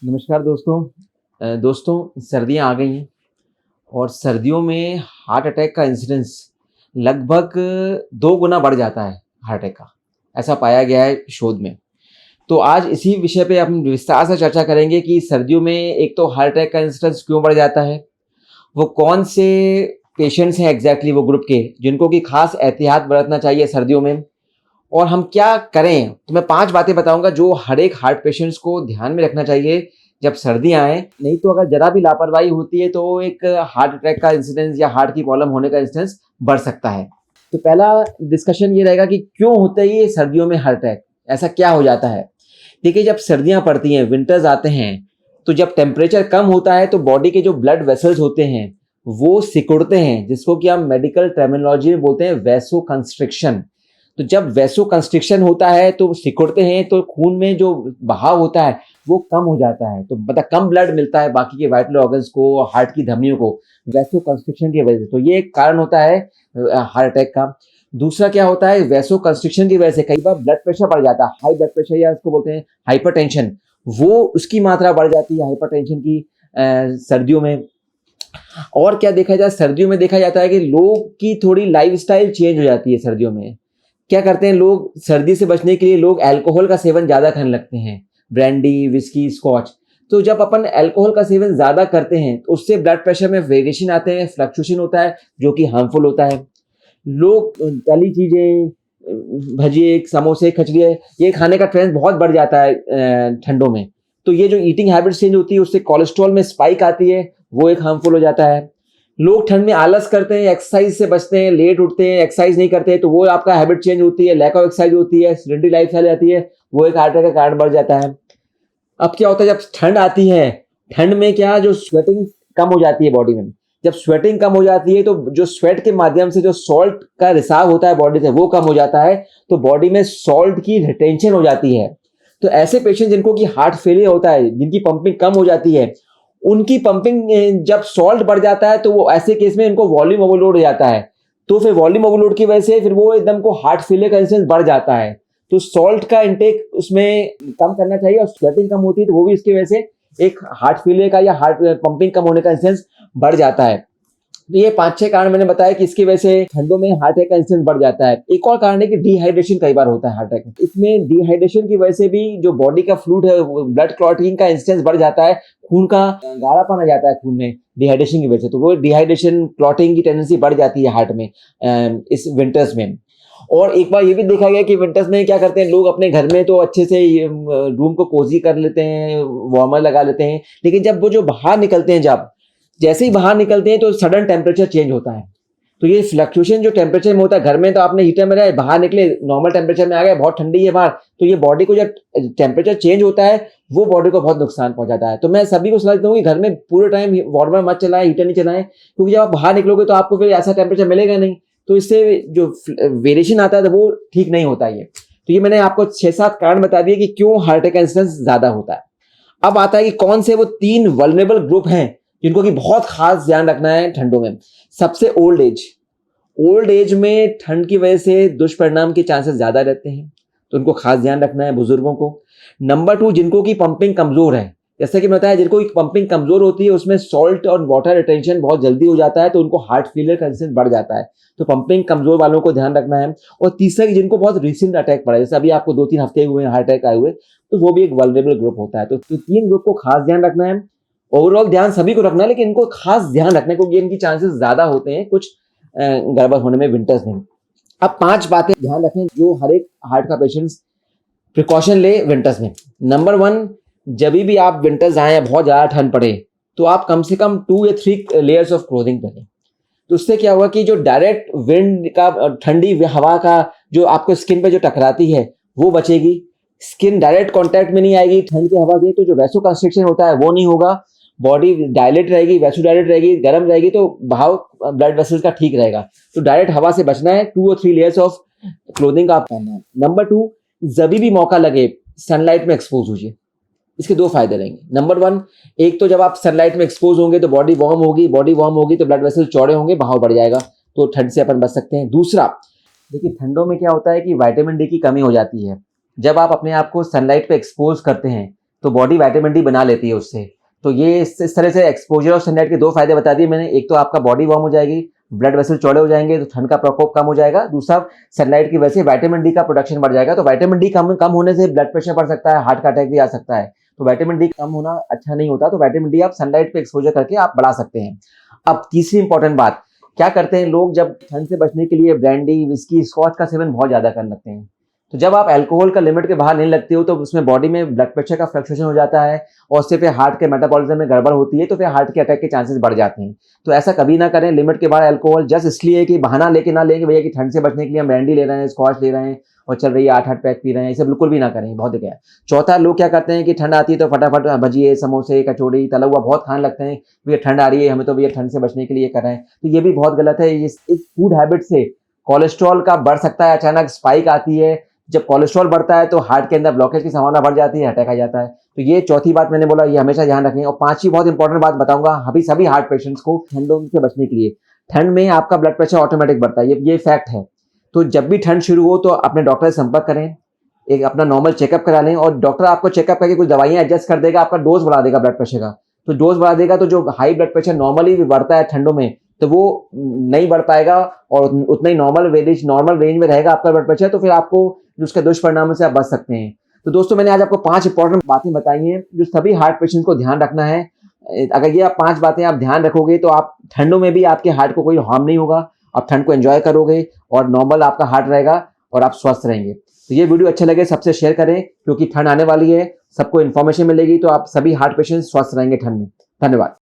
नमस्कार दोस्तों सर्दियाँ आ गई हैं और सर्दियों में हार्ट अटैक का इंसिडेंस लगभग 2 गुना बढ़ जाता है हार्ट अटैक का, ऐसा पाया गया है शोध में। तो आज इसी विषय पे हम विस्तार से चर्चा करेंगे कि सर्दियों में एक तो हार्ट अटैक का इंसिडेंस क्यों बढ़ जाता है, वो कौन से पेशेंट्स हैं एग्जैक्टली वो ग्रुप के जिनको कि खास एहतियात बरतना चाहिए सर्दियों में, और हम क्या करें। तो मैं 5 बातें बताऊंगा जो हर एक हार्ट पेशेंट्स को ध्यान में रखना चाहिए जब सर्दियाँ आएँ। नहीं तो अगर ज़रा भी लापरवाही होती है तो एक हार्ट अटैक का इंसिडेंस या हार्ट की प्रॉब्लम होने का इंसिडेंस बढ़ सकता है। तो पहला डिस्कशन ये रहेगा कि क्यों होता है ये सर्दियों में हार्ट अटैक, ऐसा क्या हो जाता है? देखिए, जब सर्दियाँ पड़ती हैं, विंटर्स आते हैं, तो जब टेम्परेचर कम होता है तो बॉडी के जो ब्लड वेसल्स होते हैं वो सिकुड़ते हैं, जिसको कि हम मेडिकल टर्मिनोलॉजी में बोलते हैं वैसो कंस्ट्रिक्शन। तो जब वैसो कंस्ट्रिक्शन होता है तो सिकुड़ते हैं, तो खून में जो बहाव होता है वो कम हो जाता है, तो मतलब कम ब्लड मिलता है बाकी के वाइटल ऑर्गन्स को, हार्ट की धमनियों को, वैसो कंस्ट्रिक्शन की वजह से। तो ये एक कारण होता है हार्ट अटैक का। दूसरा क्या होता है, वैसो कंस्ट्रिक्शन की वजह से कई बार ब्लड प्रेशर बढ़ जाता है, हाई ब्लड प्रेशर या उसको बोलते हैं हाइपरटेंशन, वो उसकी मात्रा बढ़ जाती है हाइपरटेंशन की सर्दियों में। और क्या देखा जाए, सर्दियों में देखा जाता है कि लोग की थोड़ी लाइफस्टाइल चेंज हो जाती है सर्दियों में। क्या करते हैं लोग, सर्दी से बचने के लिए लोग अल्कोहल का सेवन ज़्यादा करने लगते हैं, ब्रांडी, विस्की, स्कॉच। तो जब अपन अल्कोहल का सेवन ज़्यादा करते हैं तो उससे ब्लड प्रेशर में वेरिएशन आते हैं, फ्लक्चुएशन होता है जो कि हार्मफुल होता है। लोग तली चीज़ें, भजिए, समोसे, कचरियाँ, ये खाने का ट्रेंड बहुत बढ़ जाता है ठंडों में। तो ये जो ईटिंग हैबिट चेंज होती है उससे कोलेस्ट्रॉल में स्पाइक आती है, वो एक हार्मफुल हो जाता है। लोग ठंड में आलस करते हैं, एक्सरसाइज से बचते हैं, लेट उठते हैं, एक्सरसाइज नहीं करते हैं, तो वो आपका हैबिट चेंज होती है, लैक ऑफ एक्सरसाइज होती है, सेडेंटरी लाइफस्टाइल आती है, वो एक हार्ट अटैक का कारण बढ़ जाता है। अब क्या होता है, जब ठंड आती है, ठंड में क्या जो स्वेटिंग कम हो जाती है बॉडी में। जब स्वेटिंग कम हो जाती है तो जो स्वेट के माध्यम से जो सॉल्ट का रिसाव होता है बॉडी से वो कम हो जाता है, तो बॉडी में सॉल्ट की रिटेंशन हो जाती है। तो ऐसे पेशेंट जिनको कि हार्ट फेलियर होता है, जिनकी पंपिंग कम हो जाती है, उनकी पंपिंग जब सॉल्ट बढ़ जाता है तो वो ऐसे केस में इनको वॉल्यूम ओवरलोड हो जाता है। तो फिर वॉल्यूम ओवरलोड की वजह से फिर वो एकदम को हार्ट फेलियर का इंसिडेंस बढ़ जाता है। तो सॉल्ट का इंटेक उसमें कम करना चाहिए, और स्वेटिंग कम होती है तो वो भी इसकी वजह से एक हार्ट फेलियर का या हार्ट पंपिंग कम होने का इंसिडेंस बढ़ जाता है। तो ये 5-6 कारण मैंने बताया कि इसकी वजह से ठंडों में हार्ट अटैक का इंसिडेंस बढ़ जाता है। एक और कारण है कि डिहाइड्रेशन कई बार होता है हार्ट अटैक। इसमें डिहाइड्रेशन की वजह से भी जो बॉडी का फ्लूइड है, ब्लड क्लॉटिंग का इंसिडेंस बढ़ जाता है, खून का गाढ़ापन आ जाता है खून में डिहाइड्रेशन की वजह से। तो वो डिहाइड्रेशन, क्लॉटिंग की टेंडेंसी बढ़ जाती है हार्ट में इस विंटर्स में। और एक बार ये भी देखा गया कि विंटर्स में क्या करते हैं लोग, अपने घर में तो अच्छे से रूम को कोजी कर लेते हैं, वार्मर लगा लेते हैं, लेकिन जब वो जो बाहर निकलते हैं, जब जैसे ही बाहर निकलते हैं तो सडन टेम्परेचर चेंज होता है। तो ये फ्लक्चुएशन जो टेम्परेचर में होता है, घर में तो आपने हीटर में रहे, बाहर निकले नॉर्मल टेम्परेचर में आ गए, बहुत ठंडी है बाहर, तो ये बॉडी को जब टेम्परेचर चेंज होता है वो बॉडी को बहुत नुकसान पहुंचाता है। तो मैं सभी को सलाह देता हूँ कि घर में पूरे टाइम वार्मर मत चलाएं, हीटर नहीं चलाएं, क्योंकि जब आप बाहर निकलोगे तो आपको फिर ऐसा टेम्परेचर मिलेगा नहीं, तो इससे जो वेरिएशन आता है तो वो ठीक नहीं होता है। तो ये मैंने आपको 6-7 कारण बता दिए कि क्यों हार्ट अटैक का इंसिडेंस ज्यादा होता है। अब आता है कि कौन से वो 3 वल्नरेबल ग्रुप हैं जिनको कि बहुत खास ध्यान रखना है ठंडों में। सबसे ओल्ड एज। ओल्ड एज में ठंड की वजह से दुष्परिणाम के चांसेस ज्यादा रहते हैं, तो उनको खास ध्यान रखना है बुजुर्गों को। नंबर 2, जिनको की पंपिंग कमजोर है, जैसे कि बताया, जिनको की पंपिंग कमजोर होती है उसमें सॉल्ट और वाटर रिटेंशन बहुत जल्दी हो जाता है, तो उनको हार्ट फेलियर का इंसिडेंस बढ़ जाता है, तो पंपिंग कमजोर वालों को ध्यान रखना है। और तीसरा, जिनको बहुत रिसेंट अटैक पड़ा है, जैसे अभी आपको 2-3 हफ्ते हुए हार्ट अटैक आए हुए, तो वो भी एक वल्नरेबल ग्रुप होता है। तो 3 ग्रुप को खास ध्यान रखना है। ओवरऑल ध्यान सभी को रखना है, लेकिन इनको खास ध्यान रखना है क्योंकि इनकी चांसेस ज्यादा होते हैं कुछ गड़बड़ होने में विंटर्स में। अब 5 बातें ध्यान रखें जो हर एक हार्ट का पेशेंट प्रिकॉशन ले विंटर्स में। नंबर 1, जब भी आप विंटर्स आए या बहुत ज्यादा ठंड पड़े तो आप कम से कम 2 या 3 लेयर्स ऑफ क्लोथिंग पहने। तो उससे क्या होगा कि जो डायरेक्ट विंड का, ठंडी हवा का जो आपको स्किन पे जो टकराती है वो बचेगी, स्किन डायरेक्ट कांटेक्ट में नहीं आएगी ठंड की हवा से, तो जो वैसो कंस्ट्रिक्शन होता है वो नहीं होगा, बॉडी डायलेट रहेगी, वैसो डायलेट रहेगी, गर्म रहेगी, तो बहाव ब्लड वेसल्स का ठीक रहेगा। तो डायरेक्ट हवा से बचना है, 2 और 3 लेयर्स ऑफ क्लोथिंग का आप पहनना है। नंबर 2, जब भी मौका लगे सनलाइट में एक्सपोज होइए। इसके 2 फायदे रहेंगे। नंबर 1, एक तो जब आप सनलाइट में एक्सपोज होंगे तो बॉडी वार्म होगी तो ब्लड वेसल चौड़े होंगे, बहाव बढ़ जाएगा, तो ठंड से अपन बच सकते हैं। दूसरा, देखिए ठंडों में क्या होता है कि विटामिन डी की कमी हो जाती है। जब आप अपने आप को सनलाइट पे एक्सपोज करते हैं तो बॉडी विटामिन डी बना लेती है उससे। तो ये इस तरह से एक्सपोजर ऑफ सनलाइट के 2 फायदे बता दिए मैंने। एक तो आपका बॉडी वार्म हो जाएगी, ब्लड वेसल चौड़े हो जाएंगे तो ठंड का प्रकोप कम हो जाएगा। दूसरा, सनलाइट की वजह से विटामिन डी का प्रोडक्शन बढ़ जाएगा। तो विटामिन डी कम होने से ब्लड प्रेशर बढ़ सकता है, हार्ट का अटैक भी आ सकता है। तो विटामिन डी कम होना अच्छा नहीं होता। तो विटामिन डी आप सनलाइट पे एक्सपोजर करके आप बढ़ा सकते हैं। अब तीसरी इंपॉर्टेंट बात, क्या करते हैं लोग जब ठंड से बचने के लिए ब्रांडी, विस्की, स्कॉच का सेवन बहुत ज्यादा करने लगते हैं। तो जब आप अल्कोहल का लिमिट के बाहर नहीं लगते हो तो उसमें बॉडी में ब्लड प्रेशर का फ्लक्चुएशन हो जाता है और उससे फिर हार्ट के मेटाबॉलिज्म में गड़बड़ होती है, तो फिर हार्ट के अटैक के चांसेस बढ़ जाते हैं। तो ऐसा कभी ना करें लिमिट के बाहर अल्कोहल, जस्ट इसलिए कि बहाना लेके ना लेंगे भैया कि ठंड से बचने के लिए हम ब्रांडी ले रहे हैं, स्कॉच ले रहे हैं और चल रही है 8-8 पैक पी रहे हैं, इसे बिल्कुल भी ना करें, बहुत गया। चौथा, लोग क्या करते हैं कि ठंड आती है तो फटाफट भजिए, समोसे, कचौड़ी, तला हुआ बहुत खाने लगते हैं। भैया ठंड आ रही है, हमें तो भैया ठंड से बचने के लिए कर रहे हैं। तो ये भी बहुत गलत है। इस फूड हैबिट से कोलेस्ट्रॉल का बढ़ सकता है, अचानक स्पाइक आती है। जब कोलेस्ट्रॉल बढ़ता है तो हार्ट के अंदर ब्लॉकेज की संभावना बढ़ जाती है, अटैक आ जाता है। तो ये चौथी बात मैंने बोला, ये हमेशा ध्यान रखें। और पांचवी बहुत इंपॉर्टेंट बात बताऊंगा अभी सभी हार्ट पेशेंट्स को ठंडों से बचने के लिए। ठंड में आपका ब्लड प्रेशर ऑटोमेटिक बढ़ता है, ये फैक्ट है। तो जब भी ठंड शुरू हो तो अपने डॉक्टर से संपर्क करें, एक अपना नॉर्मल चेकअप करा लें और डॉक्टर आपको चेकअप करके कुछ दवाइयां एडजस्ट कर देगा, आपका डोज बढ़ा देगा ब्लड प्रेशर का। तो डोज बढ़ा देगा तो जो हाई ब्लड प्रेशर नॉर्मली बढ़ता है ठंडों में, तो वो नहीं बढ़ पाएगा और उतना ही नॉर्मल रेंज में रहेगा आपका ब्लड प्रेशर। तो फिर आपको उसके दुष्परिणामों से आप बच सकते हैं। तो दोस्तों, मैंने आज आपको 5 इंपॉर्टेंट बातें बताई हैं जो सभी हार्ट पेशेंट्स को ध्यान रखना है। अगर ये आप 5 बातें आप ध्यान रखोगे तो आप ठंडों में भी आपके हार्ट को कोई हार्म नहीं होगा, आप ठंड को एंजॉय करोगे और नॉर्मल आपका हार्ट रहेगा और आप स्वस्थ रहेंगे। तो ये वीडियो अच्छा लगे सबसे शेयर करें, क्योंकि ठंड आने वाली है, सबको इन्फॉर्मेशन मिलेगी तो आप सभी हार्ट पेशेंट्स स्वस्थ रहेंगे ठंड में। धन्यवाद।